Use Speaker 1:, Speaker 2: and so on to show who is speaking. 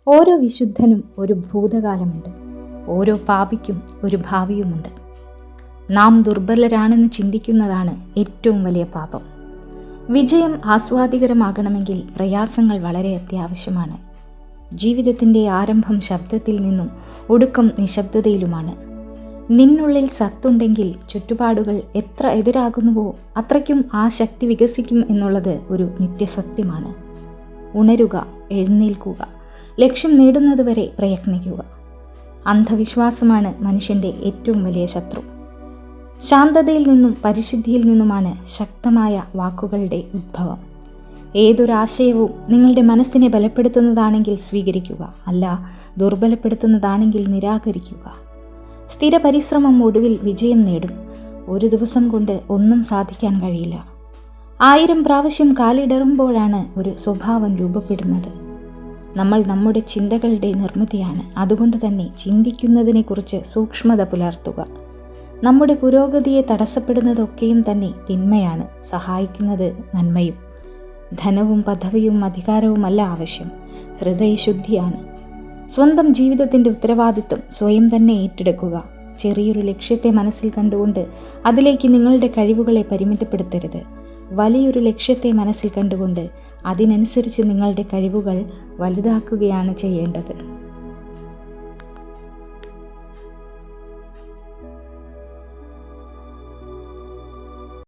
Speaker 1: ഓരോ വിശുദ്ധനും ഒരു ഭൂതകാലമുണ്ട്. ഓരോ പാപിക്കും ഒരു ഭാവിയുമുണ്ട്. നാം ദുർബലരാണെന്ന് ചിന്തിക്കുന്നതാണ് ഏറ്റവും വലിയ പാപം. വിജയം ആസ്വാദികരമാകണമെങ്കിൽ പ്രയാസങ്ങൾ വളരെ അത്യാവശ്യമാണ്. ജീവിതത്തിൻ്റെ ആരംഭം ശബ്ദത്തിൽ നിന്നും ഒടുക്കം നിശബ്ദതയിലുമാണ്. നിന്നുള്ളിൽ സത്തുണ്ടെങ്കിൽ ചുറ്റുപാടുകൾ എത്ര എതിരാകുന്നുവോ അത്രയ്ക്കും ആ ശക്തി വികസിക്കും എന്നുള്ളത് ഒരു നിത്യസത്യമാണ്. ഉണരുക, എഴുന്നേൽക്കുക, ലക്ഷ്യം നേടുന്നതുവരെ പ്രയത്നിക്കുക. അന്ധവിശ്വാസമാണ് മനുഷ്യൻ്റെ ഏറ്റവും വലിയ ശത്രു. ശാന്തതയിൽ നിന്നും പരിശുദ്ധിയിൽ നിന്നുമാണ് ശക്തമായ വാക്കുകളുടെ ഉദ്ഭവം. ഏതൊരാശയവും നിങ്ങളുടെ മനസ്സിനെ ബലപ്പെടുത്തുന്നതാണെങ്കിൽ സ്വീകരിക്കുക, അല്ല ദുർബലപ്പെടുത്തുന്നതാണെങ്കിൽ നിരാകരിക്കുക. സ്ഥിര പരിശ്രമം ഒടുവിൽ വിജയം നേടും. ഒരു ദിവസം കൊണ്ട് ഒന്നും സാധിക്കാൻ കഴിയില്ല. 1000 പ്രാവശ്യം കാലിടറുമ്പോഴാണ് ഒരു സ്വഭാവം രൂപപ്പെടുന്നത്. നമ്മൾ നമ്മുടെ ചിന്തകളുടെ നിർമ്മിതിയാണ്. അതുകൊണ്ട് തന്നെ ചിന്തിക്കുന്നതിനെക്കുറിച്ച് സൂക്ഷ്മത പുലർത്തുക. നമ്മുടെ പുരോഗതിയെ തടസ്സപ്പെടുന്നതൊക്കെയും തന്നെ തിന്മയാണ്, സഹായിക്കുന്നത് നന്മയും. ധനവും പദവിയും അധികാരവുമല്ല ആവശ്യം, ഹൃദയശുദ്ധിയാണ്. സ്വന്തം ജീവിതത്തിൻ്റെ ഉത്തരവാദിത്വം സ്വയം തന്നെ ഏറ്റെടുക്കുക. ചെറിയൊരു ലക്ഷ്യത്തെ മനസ്സിൽ കണ്ടുകൊണ്ട് അതിലേക്ക് നിങ്ങളുടെ കഴിവുകളെ പരിമിതപ്പെടുത്തരുത്. വലിയൊരു ലക്ഷ്യത്തെ മനസ്സിൽ കണ്ടുകൊണ്ട് അതിനനുസരിച്ച് നിങ്ങളുടെ കഴിവുകൾ വലുതാക്കുകയാണ് ചെയ്യേണ്ടത്.